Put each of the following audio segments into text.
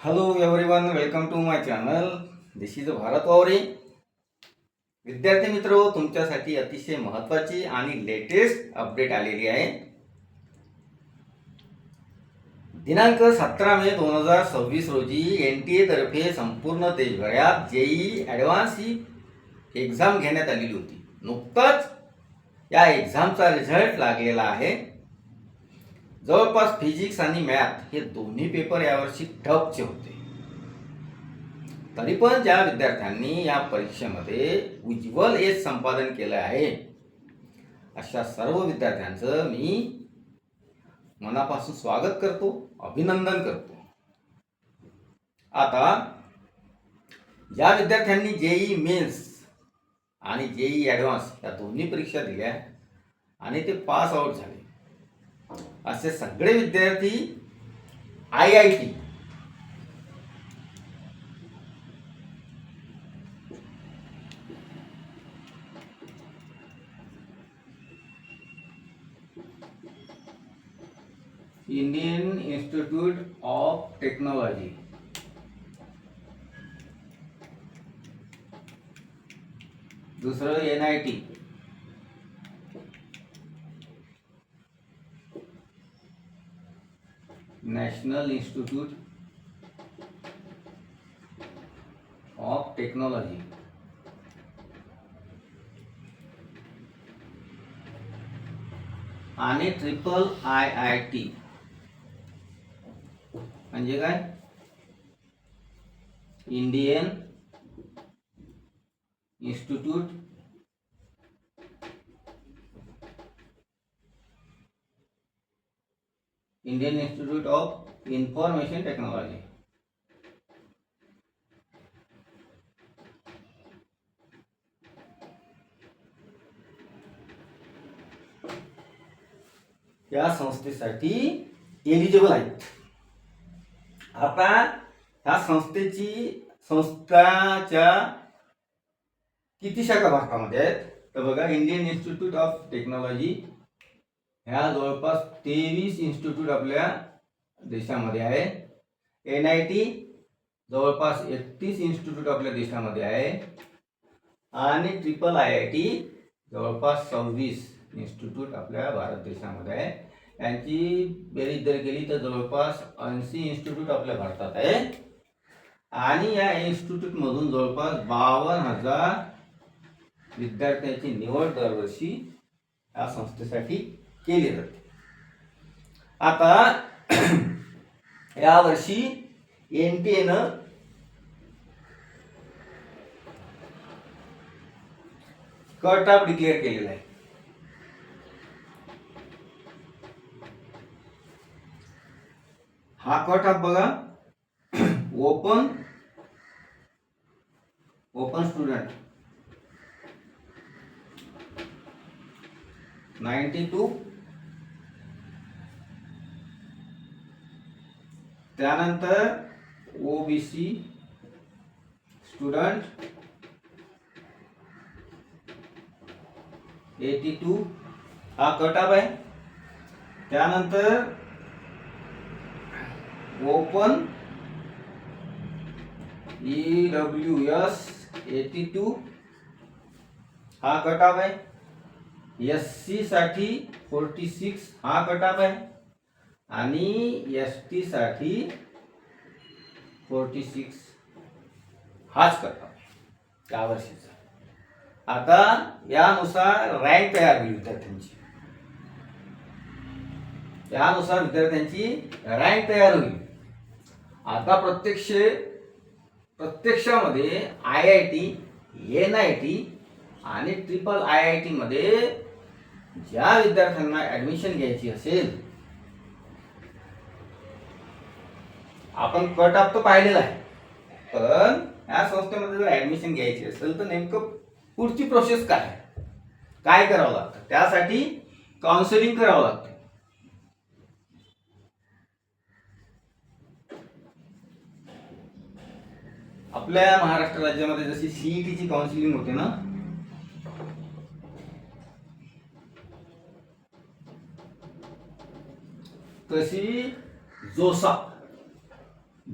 Hello everyone, welcome to my channel. This is Bharat Waware. विद्यार्थी मित्र, तुमच्यासाठी अतिशय महत्त्वाची आणि लेटेस्ट अपडेट आलेली आहे. दिनांक 17 मे 2026 रोजी NTA तर्फे संपूर्ण देशभरात जेईई ॲडव्हान्स ही एक्झाम घेण्यात आलेली होती. नुकताच या एक्झामचा रिझल्ट लागलेला आहे. जवळपास फिजिक्स आणि मॅथ हे दोन्ही पेपर यावर्षी टफचे होते. तरी पण ज्या विद्यार्थ्यांनी या परीक्षेमध्ये उज्ज्वल यश संपादन केलं आहे, अशा सर्व विद्यार्थ्यांचं मी मनापासून स्वागत करतो, अभिनंदन करतो. आता ज्या विद्यार्थ्यांनी जेईई मेन्स आणि जेईई ॲडव्हान्स या दोन्ही परीक्षा दिल्या आणि ते पास आउट झाले, असे सगळे विद्यार्थी IIT Indian Institute of technology, दुसरं NIT, national Institute of Technology, आणि IIT म्हणजे काय, Indian Institute of Information technology. या संस्थेसाठी एलिजिबल आहेत. आता ह्या संस्थाच्या किती शाखा भारतामध्ये आहेत तर बघा, इंडियन इन्स्टिट्यूट ऑफ टेक्नॉलॉजी ह्या जवळपास 23 इन्स्टिट्यूट आपल्या देशामध्ये आहे. NIT जवळपास 31 इन्स्टिट्यूट आपल्या देशामध्ये आहे. आणि IIT जवळपास 26 इन्स्टिट्यूट आपल्या भारत देशामध्ये आहे. यांची बेरीज जर केली तर जवळपास 80 इन्स्टिट्यूट आपल्या भारतात आहे. आणि या इन्स्टिट्यूटमधून जवळपास 52,000 विद्यार्थ्यांची निवड दरवर्षी या संस्थेसाठी केली जाते. आता यावर्षी NTA कट ऑफ डिक्लेअर केलेला आहे. हा कट ऑफ बघा, ओपन स्टुडंट 92, त्यानंतर OBC स्टुडंट 82 हा कट ऑफ आहे. त्यानंतर ओपन EWS 82 हा कट ऑफ आहे. SC साठी 46 हा कट ऑफ आहे. आणि ST साठी 46 हाच कट ऑफ या वर्षीचा. आता यानुसार रँक तयार होईल विद्यार्थ्यांची. रँक तयार होईल. आता प्रत्यक्षामध्ये IIT, NIT आणि IIT मध्ये ज्या विद्यार्थ्यांना ऍडमिशन घ्यायची असेल, आपण कट ऑफ तर पाहिलेला आहे, पण या संस्थेमध्ये जर ऍडमिशन घ्यायची असेल तर नेमकं पुढची प्रोसेस काय करावं लागतं, त्यासाठी काउन्सिलिंग करावं लागतं. आपल्या महाराष्ट्र राज्यामध्ये जशी CETची काउन्सिलिंग होते ना, तशी जोसा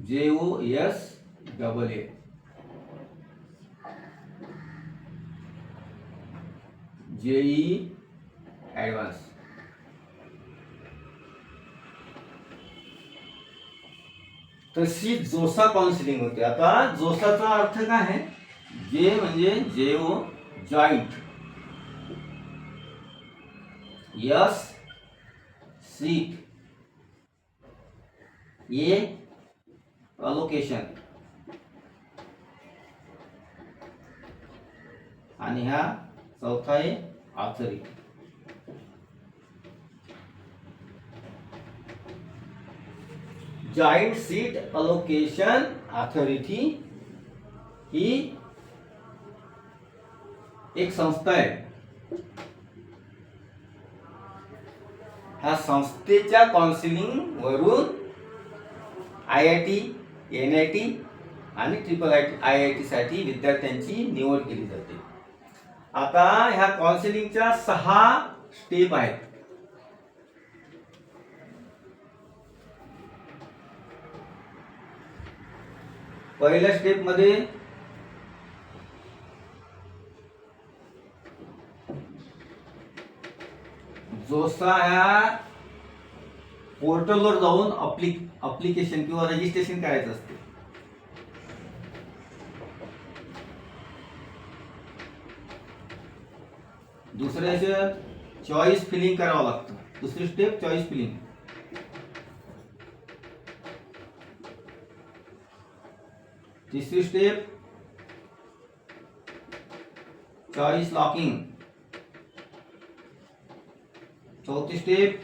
JOSAA JEE ॲडव्हान्स. तशी जोसा काउन्सिलिंग होते. आता जोसाचा अर्थ काय आहे? जे म्हणजे JO joint, S seat, A allocation आणि हा चौथा आहे authority. Joint seat allocation authority ही एक संस्था आहे. ह्या संस्थेच्या काउन्सिलिंग वरून IIT, NIT आणि IIT साठी विद्यार्थ्यांची निवड केली जाते. आता ह्या काउन्सिलिंगच्या 6 स्टेप आहेत. पहिल्या स्टेप मध्ये जोसा ह्या पोर्टलवर जाऊन अप्लिकेशन किंवा रजिस्ट्रेशन करायचं असते. दुसऱ्या चॉईस फिलिंग करावं लागतं. दुसरी स्टेप चॉईस फिलिंग. तिसरी स्टेप चॉईस लॉकिंग. चौथी स्टेप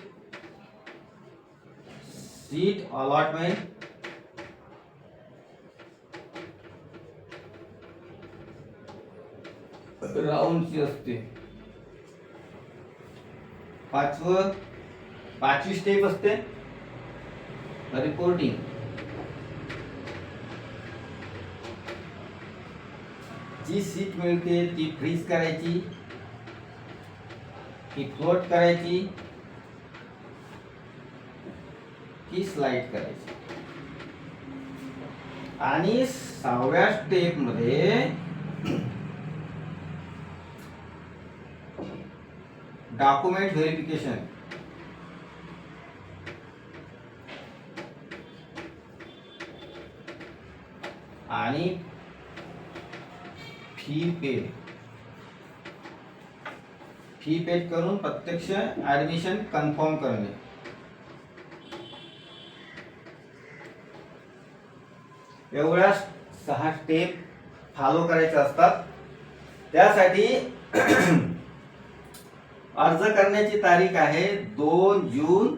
सीट अलॉटमेंट. राऊंडची असते. पाचवी स्टेप असते रिपोर्टिंग. जी सीट मिळते ती फ्रीज करायची, ती फ्लोट करायची, की स्लाइड करायची. आणि 6व्या स्टेप मध्ये डॉक्युमेंट व्हेरिफिकेशन. आणि फी पेड करून प्रत्यक्ष ऍडमिशन कन्फर्म करणे. एवढ्या 6 स्टेप फॉलो करायच्या असतात. त्यासाठी अर्ज करण्याची तारीख आहे 2 जून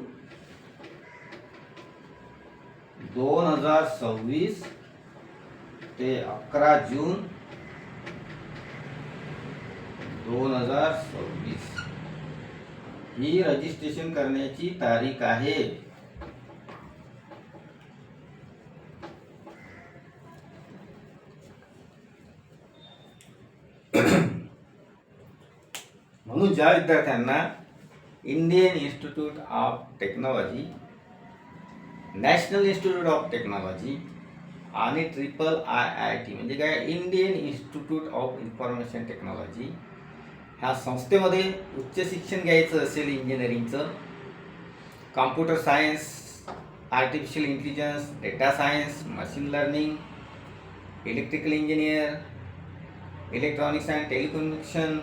2026 ते 11 जून 2026 ही रजिस्ट्रेशन करण्याची तारीख आहे. म्हणून ज्या विद्यार्थ्यांना Indian Institute of Technology, National Institute of Technology आणि IIIT म्हणजे काय Indian Institute of Information Technology ह्या संस्थेमध्ये उच्च शिक्षण घ्यायचं असेल, इंजिनिअरिंगचं, computer science, artificial intelligence, data science, machine learning, electrical engineer, electronics and telecommunication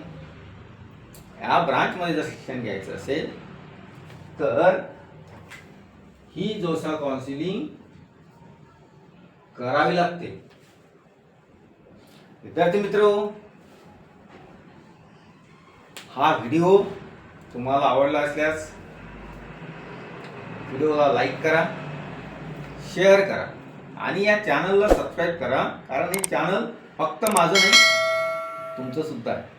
या ब्रांचमध्ये जर शिक्षण घ्यायचं असेल तर ही जोसा काउन्सिलिंग करावी लागते. विद्यार्थी मित्र, हा व्हिडिओ तुम्हाला आवडला असल्यास व्हिडिओला लाईक करा, शेअर करा आणि या चॅनलला सबस्क्राईब करा. कारण हे चॅनल फक्त माझं नाही, तुमचं सुद्धा आहे.